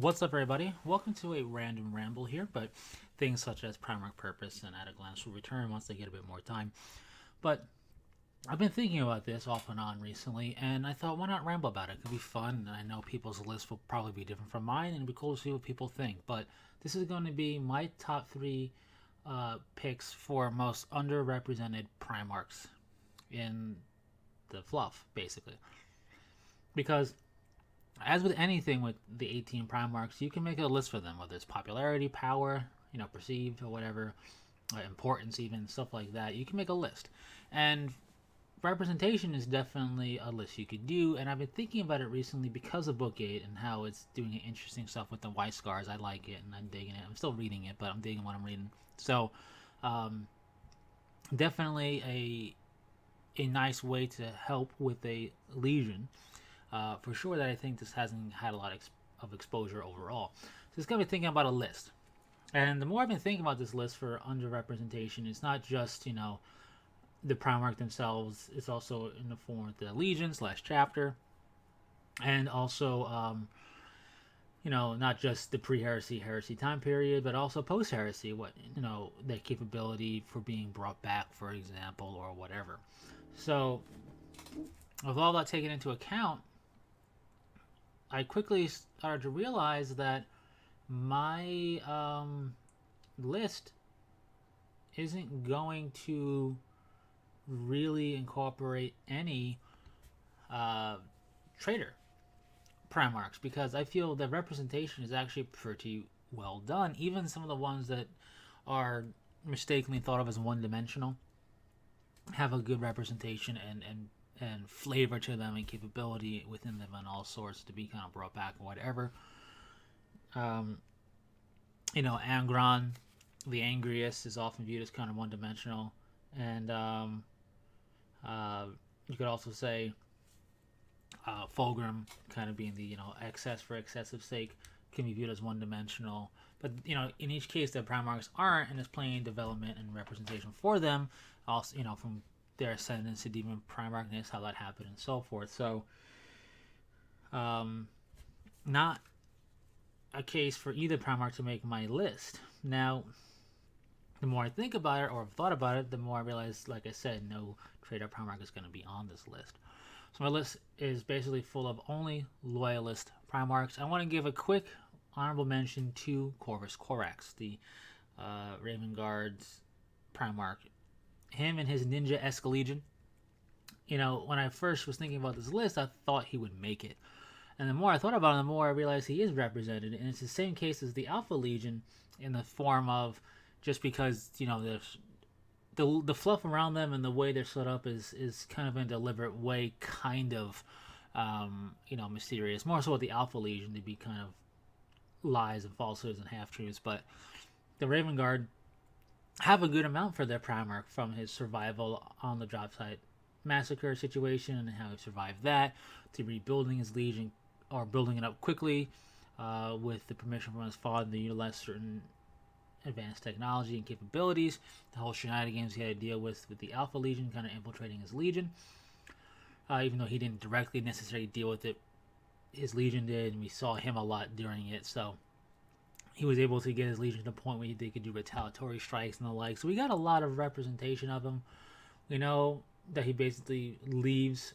What's up, everybody? Welcome to a random ramble here, but things such as Primark purpose and at a glance will return once they get a bit more time. But I've been thinking about this off and on recently, and I thought, why not ramble about it? It could be fun. I know people's lists will probably be different from mine, and it'd be cool to see what people think. But this is going to be my top three picks for most underrepresented Primarchs in the fluff, basically. Because as with anything with the 18 Primarchs, you can make a list for them, whether it's popularity, power, perceived or whatever, importance, even stuff like that. You can make a list, and representation is definitely a list you could do. And I've been thinking about it recently because of Book 8 and how it's doing interesting stuff with the White Scars. I like it and I'm digging it. I'm still reading it, but I'm digging what I'm reading. So, um, definitely a nice way to help with a legion for sure. That I think this hasn't had a lot of exposure overall. So it's got me thinking about a list. And the more I've been thinking about this list for underrepresentation, it's not just, the Primarch themselves. It's also in the form of the Legion / chapter. And also, not just the pre-heresy, heresy time period, but also post-heresy, their capability for being brought back, for example, or whatever. So, with all that taken into account, I quickly started to realize that my list isn't going to really incorporate any trader Primarchs, because I feel the representation is actually pretty well done. Even some of the ones that are mistakenly thought of as one-dimensional have a good representation and flavor to them and capability within them and all sorts to be kind of brought back or whatever. Um, Angron, the angriest, is often viewed as kind of one-dimensional, and you could also say Fulgrim, kind of being the excess for excessive sake, can be viewed as one-dimensional. But in each case, the Primarchs aren't, and it's playing development and representation for them. Also, from their ascendance to demon Primarchness, how that happened, and so forth. So, not a case for either Primarch to make my list. Now, the more I think about it, or have thought about it, the more I realize, like I said, no trader Primarch is going to be on this list. So my list is basically full of only loyalist Primarchs. I want to give a quick honorable mention to Corvus Corax, the Raven Guard's Primarch. Him and his ninja-esque legion. When I first was thinking about this list, I thought he would make it. And the more I thought about it, the more I realized he is represented. And it's the same case as the Alpha Legion, in the form of, just because, there's the fluff around them and the way they're set up is kind of in a deliberate way, kind of, mysterious. More so with the Alpha Legion to be kind of lies and falsehoods and half-truths. But the Raven Guard have a good amount for their Primarch, from his survival on the job site massacre situation and how he survived that, to rebuilding his legion or building it up quickly with the permission from his father to utilize certain advanced technology and capabilities. The whole shenanigans he had to deal with the Alpha Legion, kind of infiltrating his legion, even though he didn't directly necessarily deal with it, his legion did, and we saw him a lot during it. So he was able to get his legion to the point where they could do retaliatory strikes and the like. So we got a lot of representation of him. We know that he basically leaves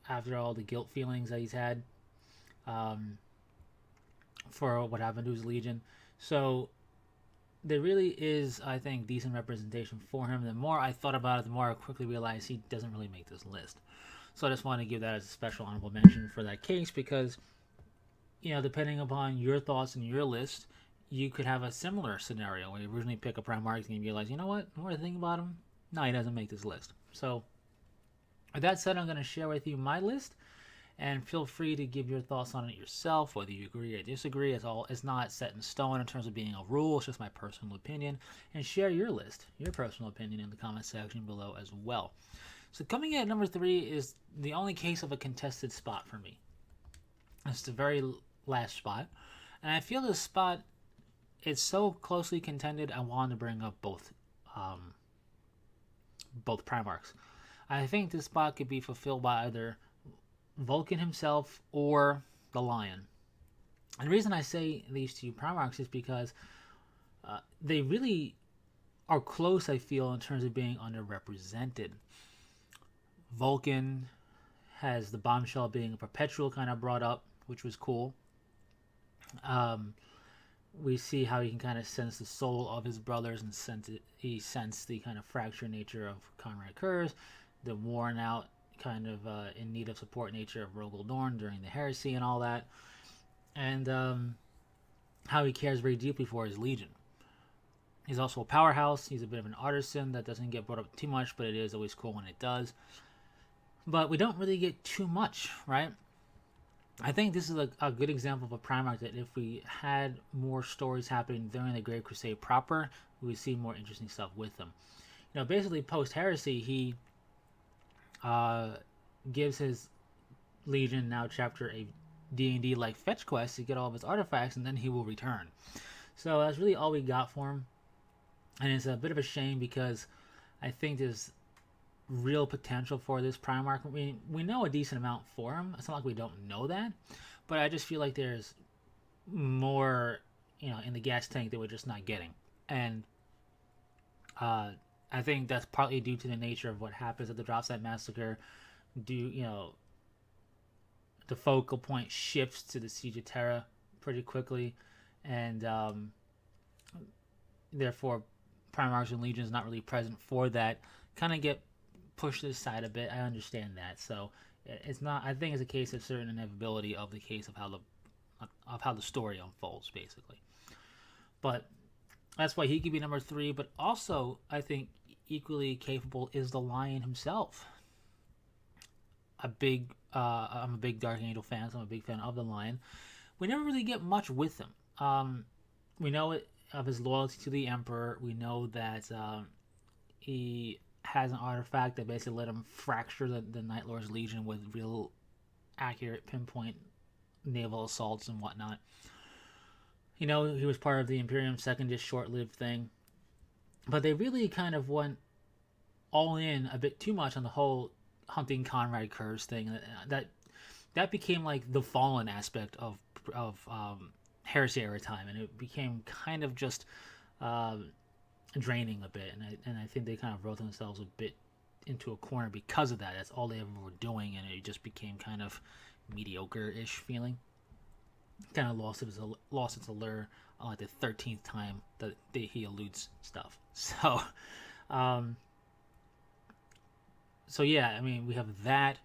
after all the guilt feelings that he's had for what happened to his legion. So there really is, I think, decent representation for him. The more I thought about it, the more I quickly realized he doesn't really make this list. So I just want to give that as a special honorable mention for that case, because, depending upon your thoughts and your list, you could have a similar scenario where you originally pick a Primarch and you realize, the more I think about him, no, he doesn't make this list. So, with that said, I'm going to share with you my list, and feel free to give your thoughts on it yourself, whether you agree or disagree. It's not set in stone in terms of being a rule. It's just my personal opinion. And share your list, your personal opinion, in the comment section below as well. So coming in at number 3 is the only case of a contested spot for me. It's the very last spot. And I feel this spot, it's so closely contended, I wanted to bring up both Primarchs. I think this spot could be fulfilled by either Vulcan himself or the Lion. And the reason I say these two Primarchs is because they really are close, I feel, in terms of being underrepresented. Vulcan has the bombshell being a perpetual kind of brought up, which was cool. Um, we see how he can kind of sense the soul of his brothers, and he sensed the kind of fractured nature of Conrad Kurz, the worn out, kind of in need of support nature of Rogel Dorn during the heresy and all that, and how he cares very deeply for his legion. He's also a powerhouse. He's a bit of an artisan that doesn't get brought up too much, but it is always cool when it does. But we don't really get too much, right? I think this is a good example of a Primarch that if we had more stories happening during the Great Crusade proper, we would see more interesting stuff with them. Basically post-heresy, he gives his legion now chapter a D&D like fetch quest to get all of his artifacts, and then he will return. So that's really all we got for him. And it's a bit of a shame because I think there's real potential for this Primarch. We know a decent amount for him. It's not like we don't know that, but I just feel like there's more, in the gas tank that we're just not getting. And I think that's partly due to the nature of what happens at the Dropsite Massacre. The focal point shifts to the Siege of Terra pretty quickly, and therefore Primarchs and Legions not really present for that, kind of get pushed to the side a bit. I understand that, so it's not. I think it's a case of certain inevitability of the case of how the story unfolds, basically. But that's why he could be number 3. But also, I think equally capable is the Lion himself. I'm a big Dark Angel fan, so I'm a big fan of the Lion. We never really get much with him. We know it of his loyalty to the Emperor. We know that he has an artifact that basically let him fracture the Night Lord's Legion with real accurate pinpoint naval assaults and whatnot. He was part of the Imperium's second, just short-lived thing. But they really kind of went all in a bit too much on the whole hunting Conrad Kurz thing. That became like the Fallen aspect of Heresy era time, and it became kind of just draining a bit, and I think they kind of wrote themselves a bit into a corner because of that. That's all they ever were doing, and it just became kind of mediocre-ish feeling. Kind of lost its allure on like the 13th time that he alludes stuff. So, yeah, I mean, we have that.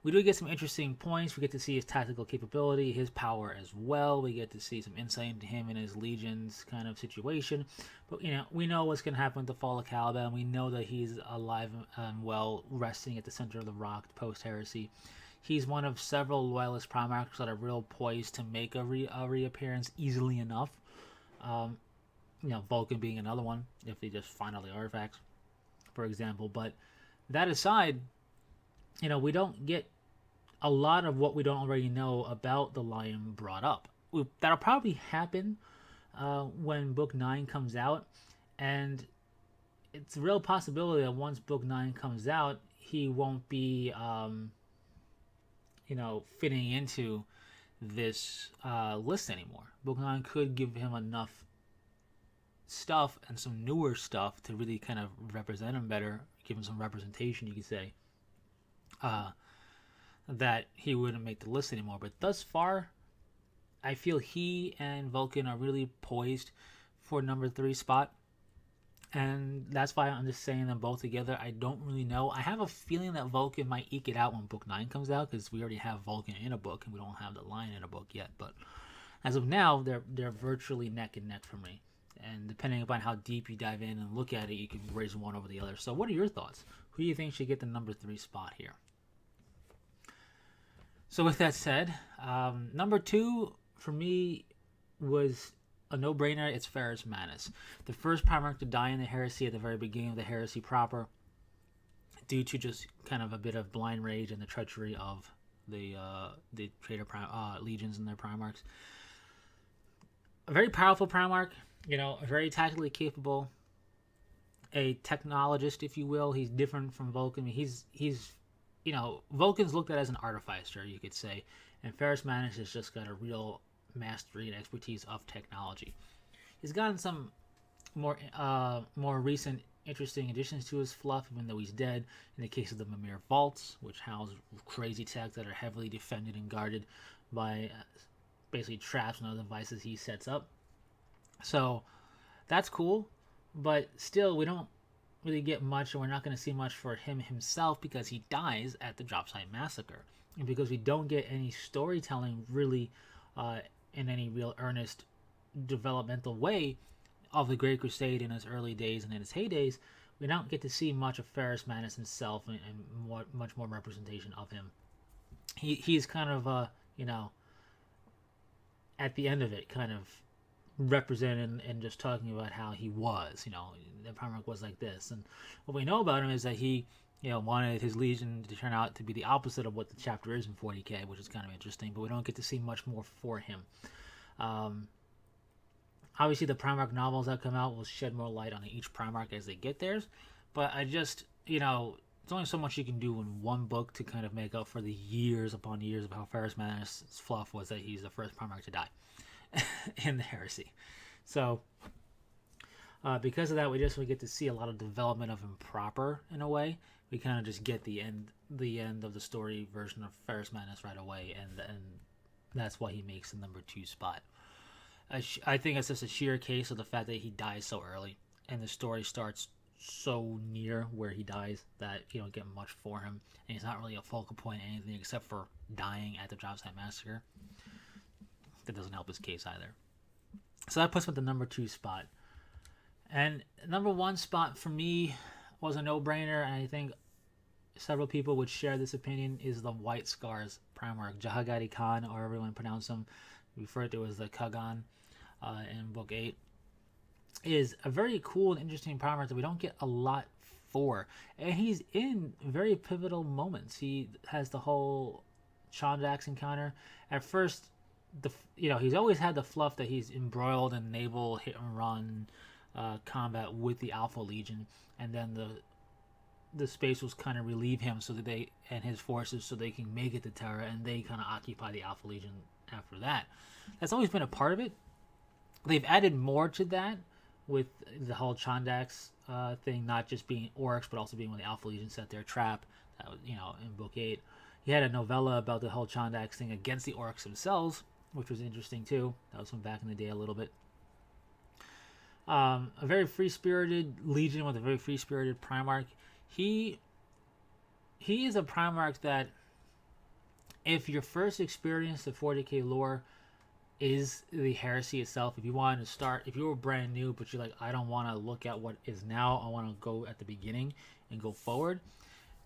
We do get some interesting points. We get to see his tactical capability, his power as well. We get to see some insight into him and his legions kind of situation. But, we know what's going to happen with the fall of Caliban. We know that he's alive and well, resting at the center of the rock post-heresy. He's one of several loyalist Primarchs that are real poised to make a reappearance easily enough. Vulcan being another one, if they just find all the artifacts, for example. But that aside, we don't get a lot of what we don't already know about the Lion brought up. That'll probably happen when Book 9 comes out, and it's a real possibility that once Book 9 comes out, he won't be, fitting into this list anymore. Book 9 could give him enough stuff and some newer stuff to really kind of represent him better, give him some representation, you could say. That he wouldn't make the list anymore. But thus far, I feel he and Vulcan are really poised for number 3 spot. And that's why I'm just saying them both together. I don't really know. I have a feeling that Vulcan might eke it out when Book 9 comes out, because we already have Vulcan in a book, and we don't have the Lion in a book yet. But as of now, they're virtually neck and neck for me. And depending upon how deep you dive in and look at it, you can raise one over the other. So what are your thoughts? Who do you think should get the number 3 spot here? So with that said, number 2 for me was a no-brainer. It's Ferris Madness, the first Primarch to die in the heresy at the very beginning of the heresy proper, due to just kind of a bit of blind rage and the treachery of the traitor legions and their Primarchs. A very powerful Primarch, very tactically capable, a technologist, if you will. He's different from Vulcan. I mean, he's Vulcan's looked at as an artificer, you could say, and Ferris Madness has just got a real mastery and expertise of technology. He's gotten some more recent interesting additions to his fluff, even though he's dead. In the case of the Mimir Vaults, which house crazy tech that are heavily defended and guarded by basically traps and other devices he sets up. So that's cool, but still we don't really get much, and we're not going to see much for him himself because he dies at the Drop Site Massacre, and because we don't get any storytelling really in any real earnest developmental way of the Great Crusade in its early days and in its heydays. We don't get to see much of Ferris Madness himself, and much more representation of him. He's kind of at the end of it, kind of representing and just talking about how he was, the Primarch was like this. And what we know about him is that he, wanted his legion to turn out to be the opposite of what the chapter is in 40k, which is kind of interesting, but we don't get to see much more for him. Obviously, the Primarch novels that come out will shed more light on each Primarch as they get theirs, but I just, it's only so much you can do in one book to kind of make up for the years upon years of how Ferris Madness' fluff was that he's the first Primarch to die in the heresy. So, because of that, we get to see a lot of development of him proper in a way. We kind of just get the end of the story version of Ferris Madness right away, and that's why he makes the number 2 spot. I think it's just a sheer case of the fact that he dies so early, and the story starts so near where he dies that you don't get much for him, and he's not really a focal point in anything except for dying at the Drop Site Massacre. That doesn't help his case either. So that puts him at the number 2 spot. And number 1 spot for me was a no-brainer, and I think several people would share this opinion, is the White Scars Primarch, Jahagadi Khan, or everyone pronounce him, referred to as the Kagan in Book 8, is a very cool and interesting Primarch that we don't get a lot for. And he's in very pivotal moments. He has the whole Chondax encounter. At first, he's always had the fluff that he's embroiled in naval hit and run combat with the Alpha Legion, and then the Spacers kind of relieve him so that they and his forces so they can make it to Terra, and they kind of occupy the Alpha Legion after that. That's always been a part of it. They've added more to that with the whole Chondax thing, not just being orcs, but also being when the Alpha Legion set their trap. That was, in Book 8. He had a novella about the whole Chondax thing against the orcs themselves, which was interesting too. That was from back in the day a little bit. A very free-spirited legion with a very free-spirited Primarch. He is a Primarch that, if your first experience of 40k lore is the heresy itself, if you wanted to start, if you were brand new, but you're like, I don't want to look at what is now, I want to go at the beginning and go forward,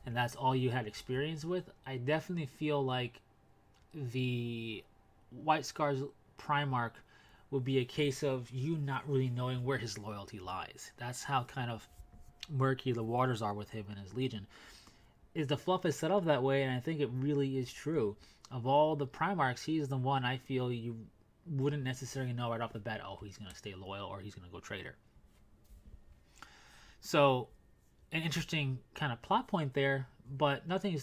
and that's all you had experience with, I definitely feel like the White Scars Primarch would be a case of you not really knowing where his loyalty lies. That's how kind of murky the waters are with him and his legion. Is the fluff is set up that way, and I think it really is true. Of all the Primarchs, he is the one I feel you wouldn't necessarily know right off the bat, oh, he's going to stay loyal or he's going to go traitor. So, an interesting kind of plot point there, but nothing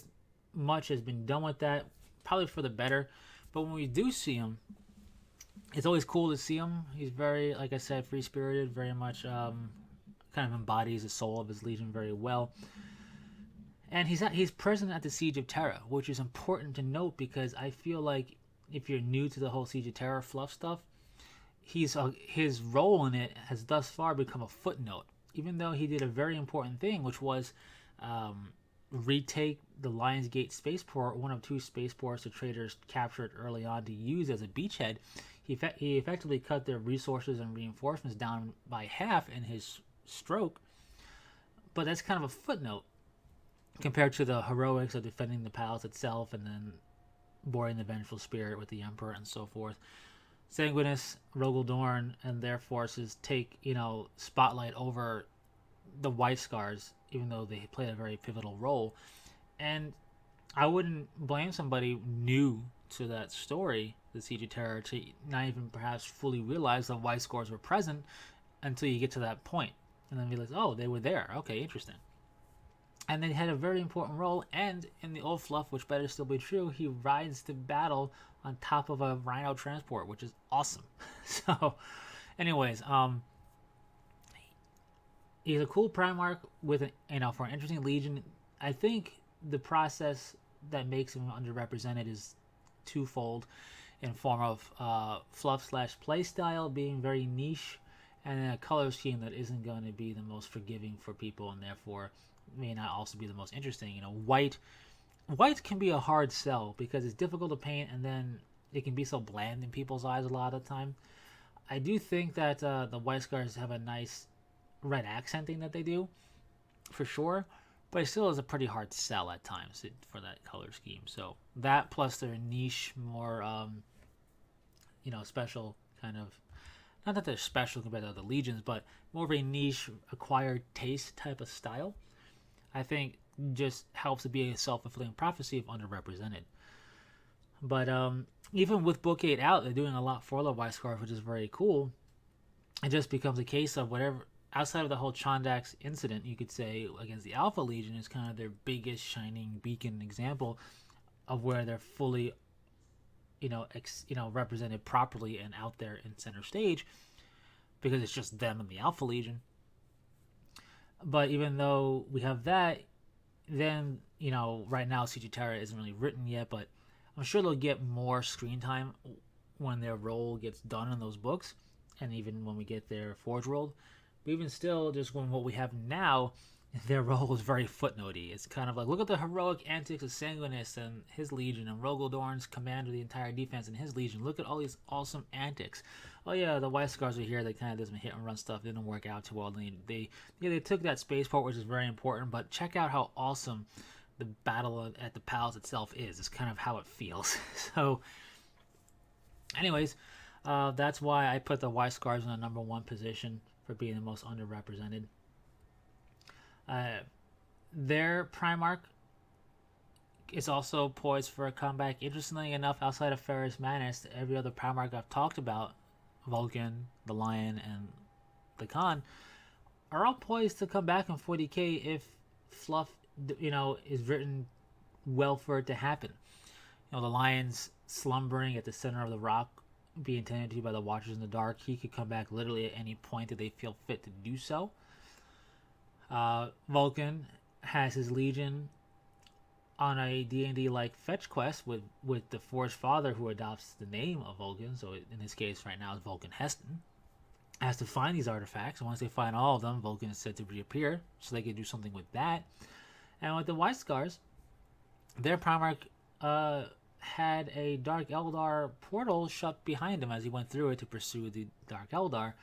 much has been done with that, probably for the better. But when we do see him, it's always cool to see him. He's very, like I said, free-spirited, very much kind of embodies the soul of his legion very well. And he's present at the Siege of Terra, which is important to note because I feel like if you're new to the whole Siege of Terra fluff stuff, his role in it has thus far become a footnote, even though he did a very important thing, which was retake the Lionsgate spaceport, one of 2 spaceports the traders captured early on to use as a beachhead. He effectively cut their resources and reinforcements down by half in his stroke, but that's kind of a footnote compared to the heroics of defending the palace itself and then boarding the Vengeful Spirit with the Emperor and so forth. Sanguinus, Rogel Dorn, and their forces take, spotlight over the White Scars, even though they played a very pivotal role. And I wouldn't blame somebody new to that story, the Siege of Terror, to not even perhaps fully realize the White Scars were present until you get to that point. And then realize, oh, they were there. Okay, interesting. And they had a very important role, and in the old fluff, which better still be true, he rides to battle on top of a Rhino transport, which is awesome. So, anyways, he's a cool Primarch with for an interesting Legion. I think the process that makes him underrepresented is twofold, in form of fluff slash playstyle being very niche, and then a color scheme that isn't going to be the most forgiving for people, and therefore may not also be the most interesting. White can be a hard sell because it's difficult to paint, and then it can be so bland in people's eyes a lot of the time. I do think that the White Scars have a nice red accenting that they do, for sure, but it still is a pretty hard sell at times for that color scheme. So that plus their niche, more special kind of, not that they're special compared to other Legions, but more of a niche acquired taste type of style, I think just helps to be a self-fulfilling prophecy of underrepresented. But even with Book 8 out, they're doing a lot for the White Scarf, which is very cool. It just becomes a case of whatever, outside of the whole Chondax incident, you could say, against the Alpha Legion is kind of their biggest shining beacon example of where they're fully, represented properly and out there in center stage, because it's just them and the Alpha Legion. But even though we have that, then, right now Siege of Terra isn't really written yet, but I'm sure they'll get more screen time when their role gets done in those books, and even when we get their Forge World. But even still, just when what we have now, their role is very footnotey. It's kind of like, look at the heroic antics of Sanguinis and his Legion, and Rogaldorn's command of the entire defense and his Legion. Look at all these awesome antics. Oh yeah, the White Scars are here. They kind of did some hit and run stuff. Didn't work out too well. They took that spaceport, which is very important. But check out how awesome the battle at the palace itself is. It's kind of how it feels. So, anyways, that's why I put the White Scars in the number one position for being the most underrepresented. Their Primarch is also poised for a comeback. Interestingly enough, outside of Ferris Madness, every other Primarch I've talked about, Vulcan, the Lion, and the Khan, are all poised to come back in 40k if fluff, is written well for it to happen. The Lion's slumbering at the center of the rock, being tended to by the Watchers in the Dark. He could come back literally at any point that they feel fit to do so. Vulcan has his Legion on a D&D like fetch quest with the Forged Father, who adopts the name of Vulcan. So in this case right now is Vulcan Heston. Has to find these artifacts, and once they find all of them, Vulcan is said to reappear, so they can do something with that. And with the White Scars, their Primarch had a Dark Eldar portal shut behind him as he went through it to pursue the Dark Eldar.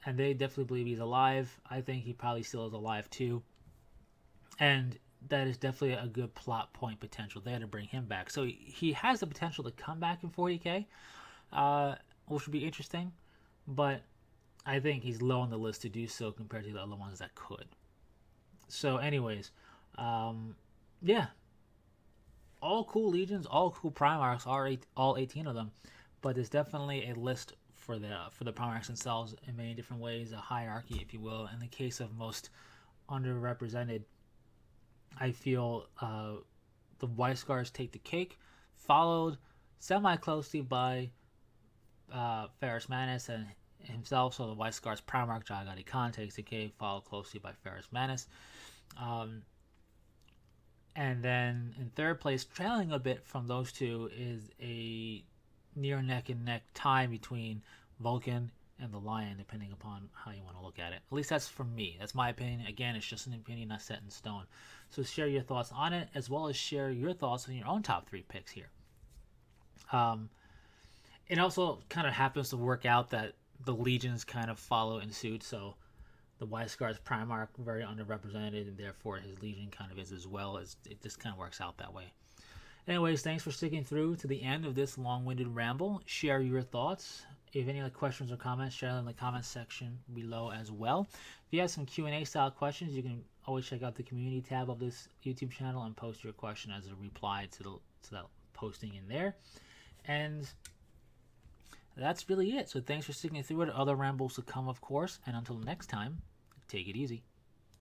And they definitely believe he's alive. I think he probably still is alive too. And that is definitely a good plot point potential there to bring him back. So he has the potential to come back in 40k, which would be interesting. But I think he's low on the list to do so compared to the other ones that could. So anyways, yeah. All cool Legions, all cool Primarchs, all 18 of them. But there's definitely a list for the Primarchs themselves in many different ways, a hierarchy, if you will. In the case of most underrepresented, I feel the White Scars take the cake, followed semi-closely by Ferris Madness and himself. So the White Scars Primarch, Jagadi Khan, takes the cake, followed closely by Ferris Madness. And then in third place, trailing a bit from those two, is a near neck and neck tie between Vulcan and the Lion, depending upon how you want to look at it. At least that's for me. That's my opinion. Again, it's just an opinion, not set in stone. So share your thoughts on it, as well as share your thoughts on your own top 3 picks here. It also kind of happens to work out that the Legions kind of follow in suit. So the White Scars Primarch, very underrepresented, and therefore his Legion kind of is as well. As it just kind of works out that way. Anyways, thanks for sticking through to the end of this long-winded ramble. Share your thoughts. If you have any other questions or comments, share them in the comments section below as well. If you have some Q&A style questions, you can always check out the community tab of this YouTube channel and post your question as a reply to that posting in there. And that's really it. So thanks for sticking through it. Other rambles to come, of course. And until next time, take it easy.